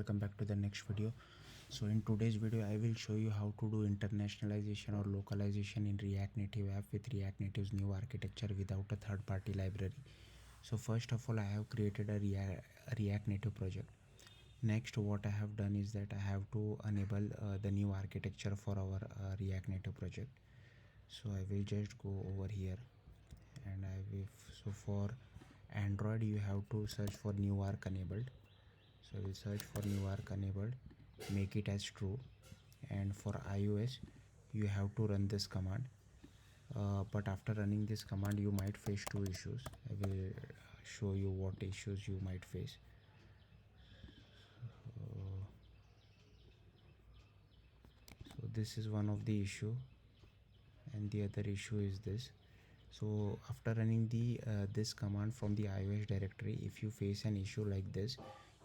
Welcome back to the next video. So in today's video I will show you how to do internationalization or localization in React Native app with React Native's new architecture without a third-party library. So first of all, I have created a React Native project. Next, what I have done is that I have to enable the new architecture for our React Native project. So I will just go over here and I will. So for Android you have to search for new arc enabled. So we'll search for new arc enabled, make it as true, and for iOS you have to run this command. But after running this command you might face two issues. I will show you what issues you might face. So this is one of the issue, and the other issue is this. So after running the this command from the iOS directory, if you face an issue like this,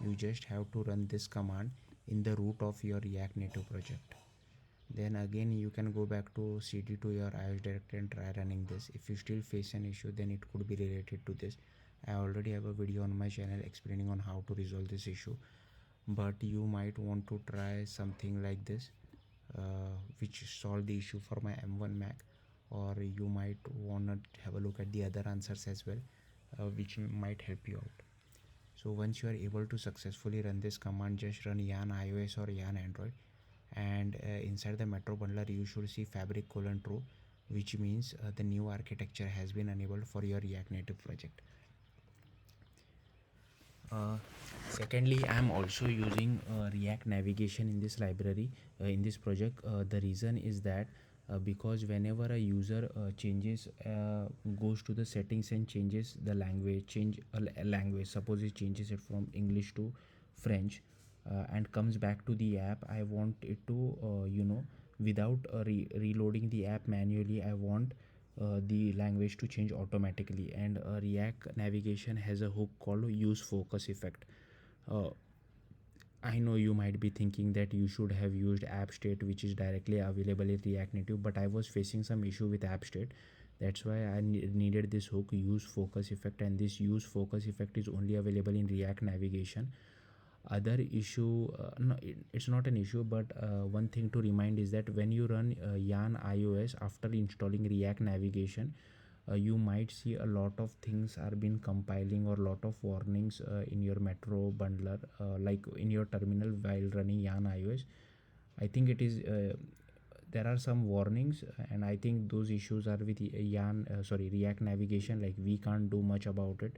you just have to run this command in the root of your React Native project. Then again you can go back to cd to your iOS directory and try running this. If you still face an issue, then it could be related to this. I already have a video on my channel explaining on how to resolve this issue, but you might want to try something like this, which solve the issue for my M1 Mac, or you might want to have a look at the other answers as well, which might help you out. So once you are able to successfully run this command, just run yarn iOS or yarn Android, and inside the metro bundler you should see fabric : true, which means the new architecture has been enabled for your React Native project. Secondly, I am also using React navigation in this library, in this project. The reason is that because whenever a user goes to the settings and changes the language, suppose he changes it from English to French, and comes back to the app, I want it to without reloading the app manually, I want the language to change automatically. And React navigation has a hook called use focus effect. I know you might be thinking that you should have used app state, which is directly available in React Native, but I was facing some issue with app state. That's why I needed this hook use focus effect, and this use focus effect is only available in React navigation. Other issue, no, it's not an issue, but one thing to remind is that when you run yarn iOS after installing React navigation, you might see a lot of things are been compiling, or lot of warnings in your metro bundler, like in your terminal while running yarn iOS. I think it is there are some warnings, and I think those issues are with React navigation. Like, we can't do much about it.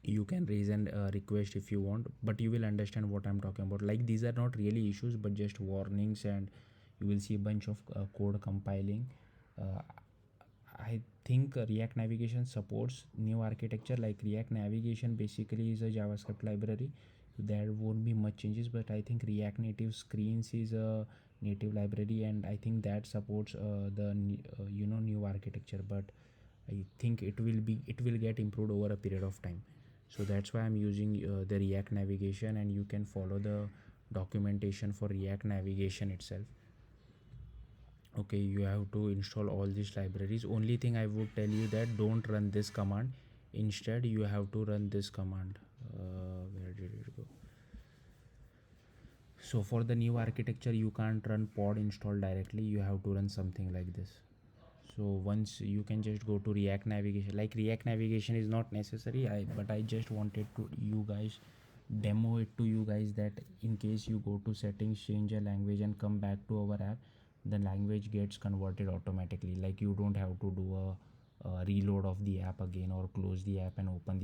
You can raise an request if you want, but you will understand what I'm talking about. Like, these are not really issues but just warnings, and you will see a bunch of code compiling. I think React navigation supports new architecture. Like, React navigation basically is a JavaScript library, so there won't be much changes, but I think React Native screens is a native library, and I think that supports the new architecture. But I think it will get improved over a period of time. So that's why I'm using the React navigation, and you can follow the documentation for React navigation itself. Okay, you have to install all these libraries. Only thing I would tell you that don't run this command. Instead, you have to run this command. Where did it go? So for the new architecture, you can't run pod install directly. You have to run something like this. So once you can just go to React navigation. Like, React navigation is not necessary, but I just wanted to you guys demo it to you guys, that in case you go to settings, change a language, and come back to our app, the language gets converted automatically. Like, you don't have to do a reload of the app again, or close the app and open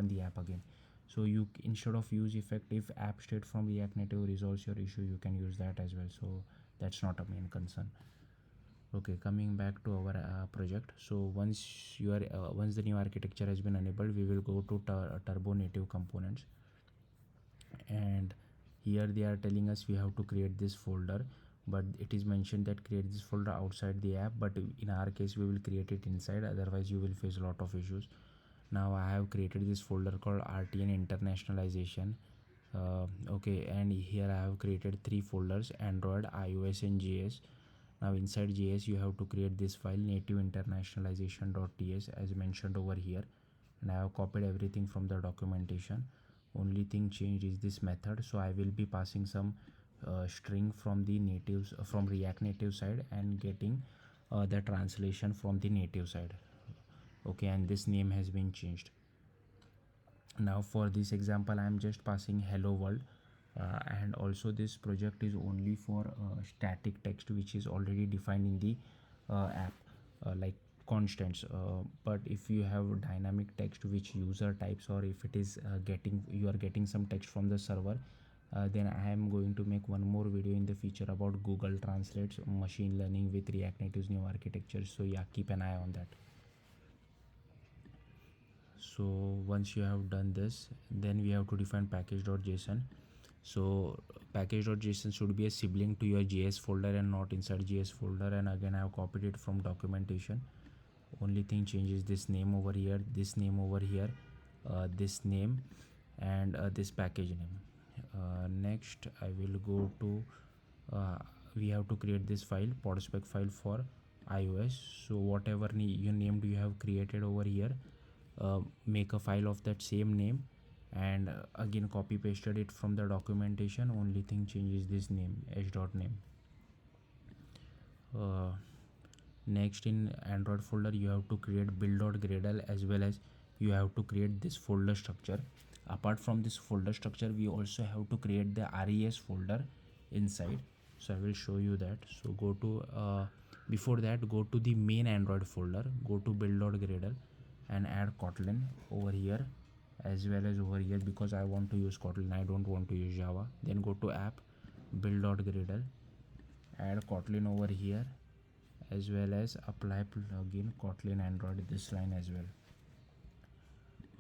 the app again. So you, instead of use effect, if app state from React Native resolves your issue, you can use that as well. So that's not a main concern. Okay, coming back to our project. So once the new architecture has been enabled, we will go to turbo native components, and here they are telling us we have to create this folder, but it is mentioned that create this folder outside the app, but in our case we will create it inside, otherwise you will face a lot of issues. Now I have created this folder called RTN Internationalization. Okay, and here I have created 3 folders: Android, iOS, and JS. Now inside JS you have to create this file native internationalization.ts as mentioned over here, and I have copied everything from the documentation. Only thing changed is this method. So I will be passing some string from the natives from React Native side and getting the translation from the native side. Okay, and this name has been changed. Now for this example I am just passing hello world, and also this project is only for static text which is already defined in the app, like constants, but if you have dynamic text which user types, or if it is getting you are getting some text from the server, then I am going to make one more video in the future about Google Translates machine learning with React Native's new architecture. So yeah, keep an eye on that. So once you have done this, then we have to define package.json. So package.json should be a sibling to your JS folder and not inside JS folder, and again I have copied it from documentation. Only thing changes this name over here, this name over here, this name, and this package name. Next I will go to we have to create this file, podspec file for iOS. So whatever you named you have created over here, make a file of that same name, and again copy pasted it from the documentation. Only thing changes this name, h.name. Next, in Android folder you have to create build.gradle, as well as you have to create this folder structure. Apart from this folder structure, we also have to create the res folder inside. So I will show you that. So go to before that, go to the main Android folder, go to build.gradle and add Kotlin over here as well as over here, because I want to use Kotlin, I don't want to use Java. Then go to app, build.gradle, add Kotlin over here, as well as apply plugin Kotlin Android, this line as well.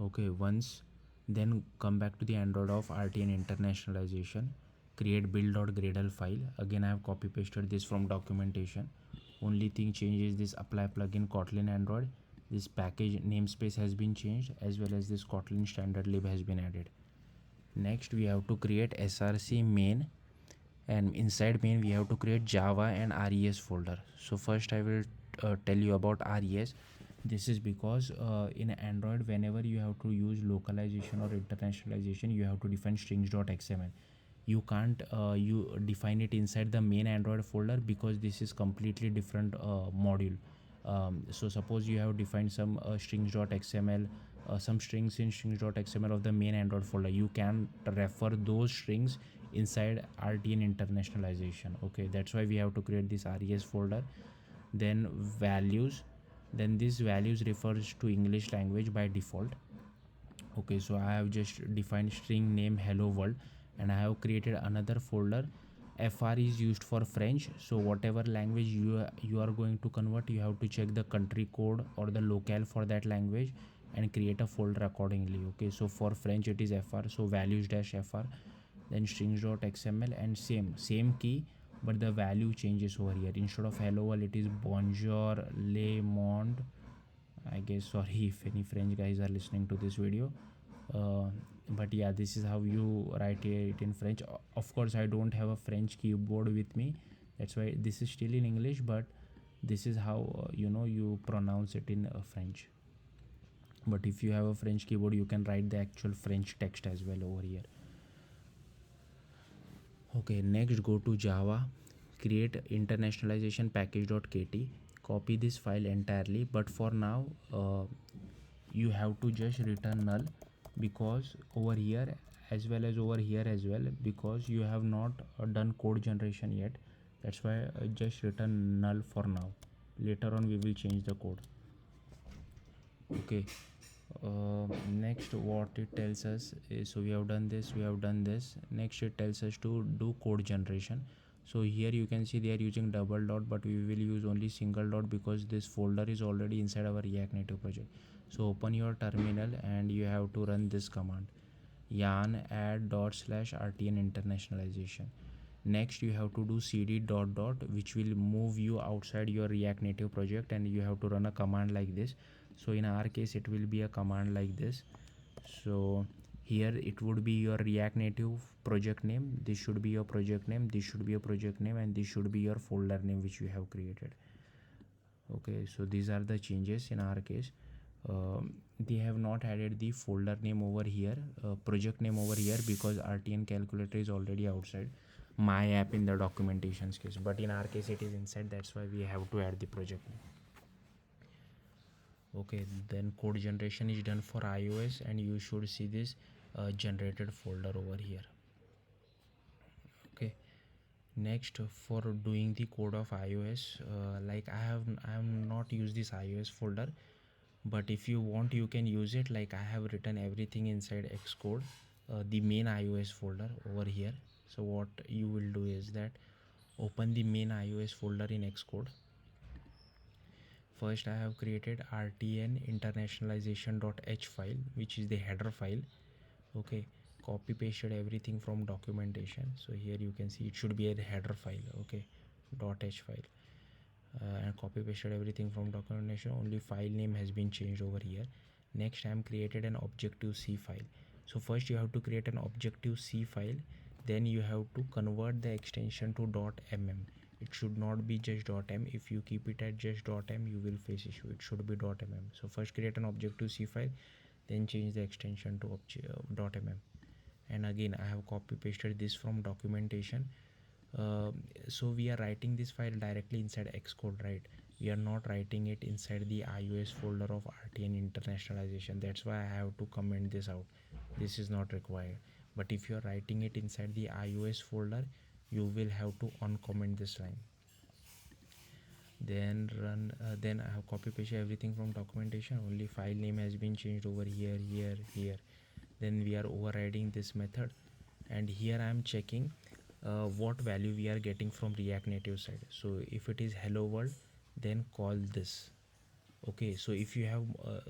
Okay, once then come back to the Android of RTN internationalization, create build.gradle file. Again I have copy pasted this from documentation. Only thing changes this apply plugin Kotlin Android. This package namespace has been changed, as well as this Kotlin standard lib has been added. Next we have to create src main, and inside main we have to create Java and res folder. So first I will tell you about res. This is because in Android, whenever you have to use localization or internationalization, you have to define strings.xml. You can't you define it inside the main Android folder, because this is completely different module. So suppose you have defined some strings.xml, some strings in strings.xml of the main Android folder, you can refer those strings inside RTN internationalization. Okay, that's why we have to create this res folder. Then values, then this values refers to English language by default. Okay, so I have just defined string name hello world, and I have created another folder. FR is used for French, so whatever language you are going to convert, you have to check the country code or the locale for that language and create a folder accordingly. Okay, so for French it is FR, so values dash FR, then strings.xml, and same key, but the value changes over here. Instead of hello world it is bonjour le monde, I guess. Sorry if any French guys are listening to this video, but yeah, this is how you write it in French. Of course I don't have a French keyboard with me, that's why this is still in English, but this is how you pronounce it in French. But if you have a French keyboard, you can write the actual French text as well over here. Okay, next go to Java, create internationalization package.kt, copy this file entirely, but for now you have to just return null, because over here as well as over here as well, because you have not done code generation yet. That's why just return null for now. Later on we will change the code. Okay, next what it tells us is, so we have done this. Next it tells us to do code generation. So here you can see they are using double dot, but we will use only single dot, because this folder is already inside our React Native project. So open your terminal and you have to run this command, yarn add /rtn internationalization. Next you have to do cd dot, which will move you outside your React Native project, and you have to run a command like this. So in our case it will be a command like this. So here it would be your React Native project name, this should be your project name, this should be your project name, and this should be your folder name which you have created. Okay, so these are the changes in our case. they have not added the folder name over here, project name over here, because RTN calculator is already outside my app in the documentations case, but in our case it is inside. That's why we have to add the project name. Okay, then code generation is done for iOS, and you should see this generated folder over here. Okay, next, for doing the code of iOS, like I have not used this iOS folder, but if you want you can use it. Like I have written everything inside Xcode, the main iOS folder over here. So what you will do is that open the main iOS folder in Xcode. First I have created rtn internationalization.h file, which is the header file. Okay, copy pasted everything from documentation. So here you can see it should be a header file. Okay, .h file, and copy pasted everything from documentation. Only file name has been changed over here. Next I am created an objective C file. So first you have to create an objective C file, then you have to convert the extension to .mm. It should not be just .m. If you keep it at just .m, you will face issue. It should be .mm. So first create an objective C file, then change the extension to .mm. And again I have copy pasted this from documentation. So we are writing this file directly inside Xcode, right? We are not writing it inside the iOS folder of RTN internationalization. That's why I have to comment this out. This is not required. But if you are writing it inside the iOS folder, you will have to uncomment this line. Then run. Then I have copy pasted everything from documentation. Only file name has been changed over here, here. Then we are overriding this method, and here I am checking what value we are getting from React Native side. So if it is hello world, then call this. Okay, so if you have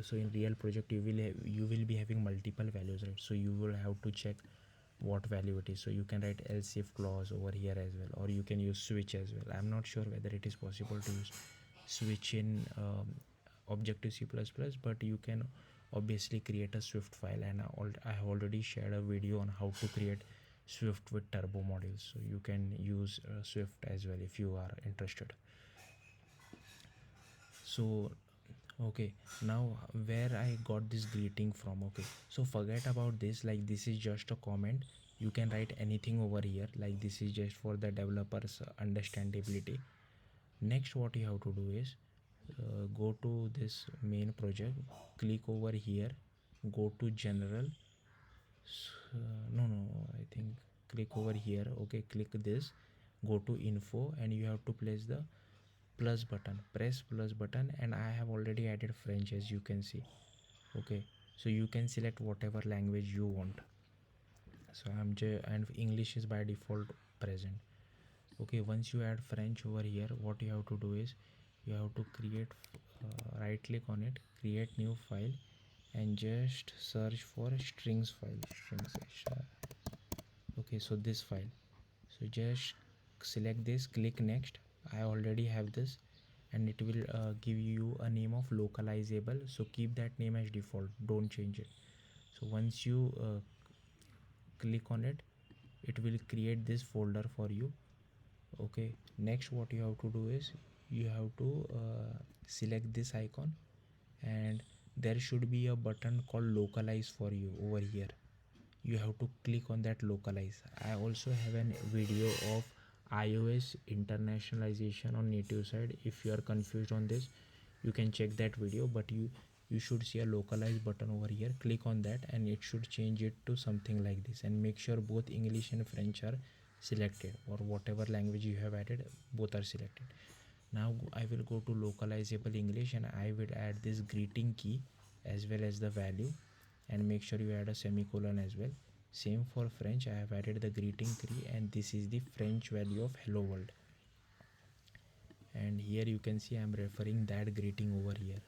so in real project you will be having multiple values, right? So you will have to check what value it is. So you can write else if clause over here as well, or you can use switch as well. I'm not sure whether it is possible to use switch in Objective C++, but you can obviously create a Swift file, and I have already shared a video on how to create Swift with TurboModules. So you can use Swift as well if you are interested. So okay, now where I got this greeting from. Okay, so forget about this. Like this is just a comment. You can write anything over here. Like this is just for the developers understandability. Next what you have to do is go to this main project, click over here, go to general. No, I think click over here. Okay, click this, go to info, and you have to place the plus button. Press plus button, and I have already added French, as you can see. Okay, so you can select whatever language you want. So and English is by default present. Okay, once you add French over here, what you have to do is you have to create right click on it, create new file, and just search for strings file. Okay, so this file. So just select this, click next. I already have this, and it will give you a name of localizable. So keep that name as default, don't change it. So once you click on it, it will create this folder for you. Okay, next what you have to do is you have to select this icon, and there should be a button called localize for you over here. You have to click on that localize. I also have a video of iOS internationalization on native side. If you are confused on this, you can check that video, but you should see a localize button over here. Click on that, and it should change it to something like this, and make sure both English and French are selected, or whatever language you have added, both are selected. Now I will go to localizable English, and I will add this greeting key as well as the value, and make sure you add a semicolon as well. Same for French, I have added the greeting key, and this is the French value of hello world. And here you can see I am referring that greeting over here.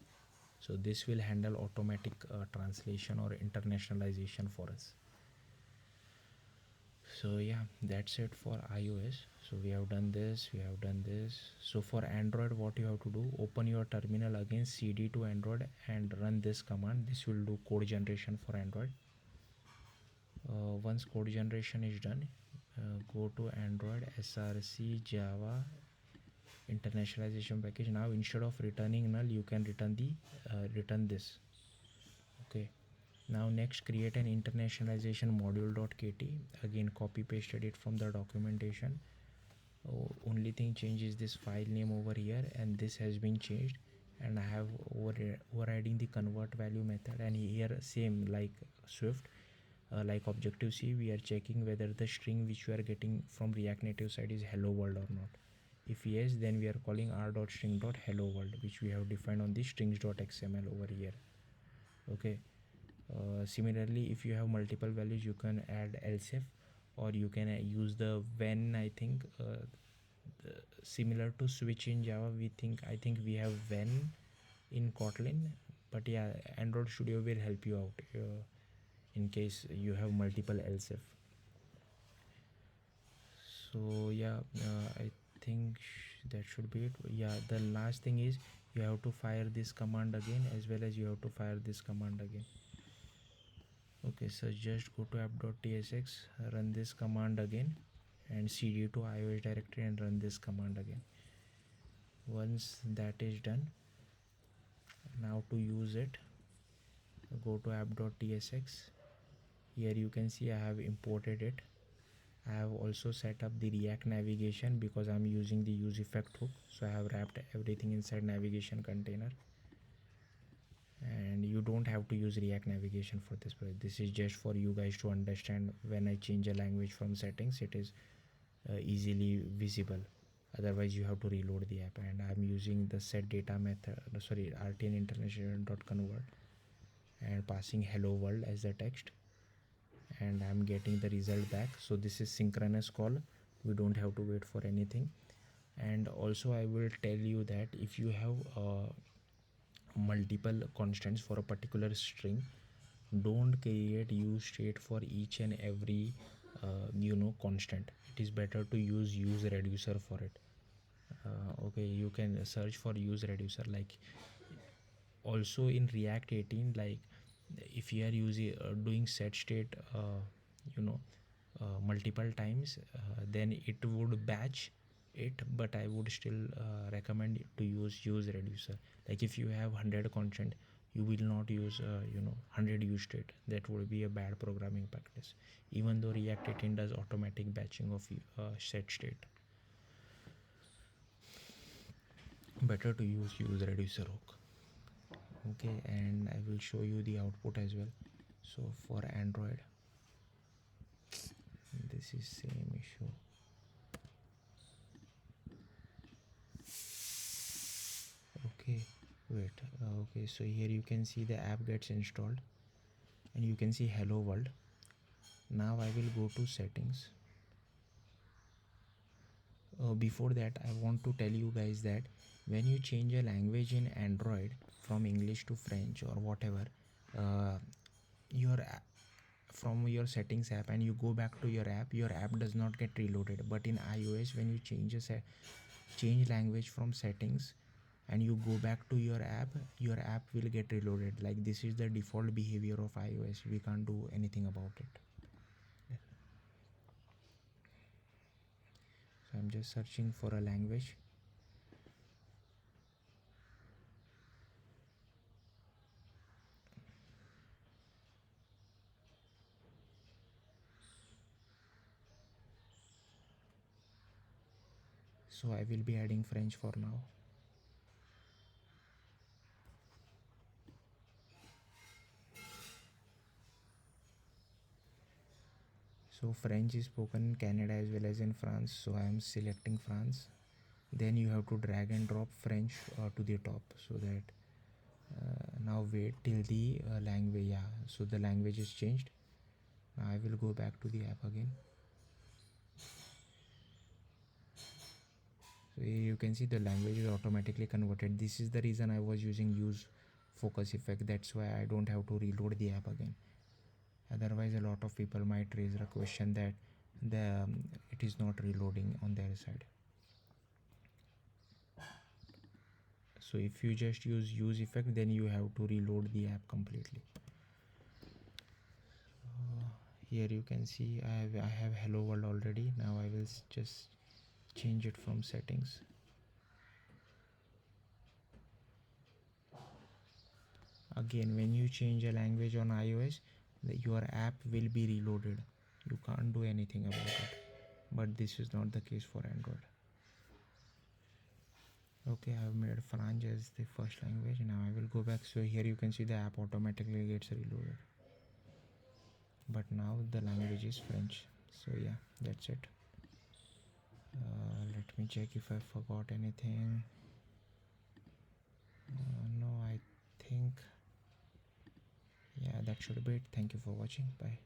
So this will handle automatic translation or internationalization for us. So yeah, that's it for iOS. So we have done this. So for Android, what you have to do, open your terminal again, cd to Android, and run this command. This will do code generation for Android. Once code generation is done, go to Android src java internationalization package. Now instead of returning null, you can return this. Now next, create an internationalization module.kt. Again, copy pasted it from the documentation. Only thing changed is this file name over here, and this has been changed, and I have overriding the convert value method. And here same like Swift, like Objective C, we are checking whether the string which we are getting from React Native side is hello world or not. If yes, then we are calling r.string.hello world, which we have defined on the strings.xml over here. Okay. Similarly, if you have multiple values, you can add else if, or you can use the when. I think similar to switch in Java, I think we have when in Kotlin, but yeah, Android Studio will help you out in case you have multiple else if. So yeah, I think that should be it. Yeah, the last thing is you have to fire this command again, as well as you have to fire this command again. Okay, so just go to app.tsx, run this command again, and cd to iOS directory and run this command again. Once that is done, now to use it, go to app.tsx. Here you can see I have imported it. I have also set up the React navigation because I'm using the use effect hook. So I have wrapped everything inside navigation container. And you don't have to use React navigation for this project. This is just for you guys to understand when I change a language from settings, it is easily visible. Otherwise you have to reload the app, and I'm using the set data method, sorry, rtn international.convert, and passing hello world as the text, and I'm getting the result back. So this is synchronous call, we don't have to wait for anything. And also I will tell you that if you have multiple constants for a particular string, don't create use state for each and every constant. It is better to use reducer for it. Okay, you can search for use reducer. Like also in React 18, like if you are using doing set state you know multiple times, then it would batch it, but I would still recommend to use reducer. Like if you have 100 constant, you will not use 100 use state. That would be a bad programming practice, even though React 18 does automatic batching of set state. Better to use reducer hook. Okay, and I will show you the output as well. So for Android, this is same issue. Okay, wait, okay, so here you can see the app gets installed, and you can see hello world. Now I will go to settings. Before that, I want to tell you guys that when you change a language in Android from English to French or whatever, uh, your from your settings app, and you go back to your app does not get reloaded. But in iOS, when you change language from settings and you go back to your app will get reloaded. Like this is the default behavior of iOS, we can't do anything about it. So I'm just searching for a language. So I will be adding French for now. So French is spoken in Canada as well as in France, so I am selecting France. Then you have to drag and drop French to the top, so that now wait till the language, yeah, so the language is changed. Now I will go back to the app again. So here you can see the language is automatically converted. This is the reason I was using use focus effect. That's why I don't have to reload the app again. Otherwise a lot of people might raise a question that it is not reloading on their side. So if you just use effect, then you have to reload the app completely. Here you can see I have hello world already. Now I will just change it from settings. Again, when you change a language on iOS, your app will be reloaded. You can't do anything about it, but this is not the case for Android. Okay, I have made French as the first language. Now I will go back. So here you can see the app automatically gets reloaded, but now the language is French. So yeah, that's it. Let me check if I forgot anything. No, I think yeah, that should be it. Thank you for watching. Bye.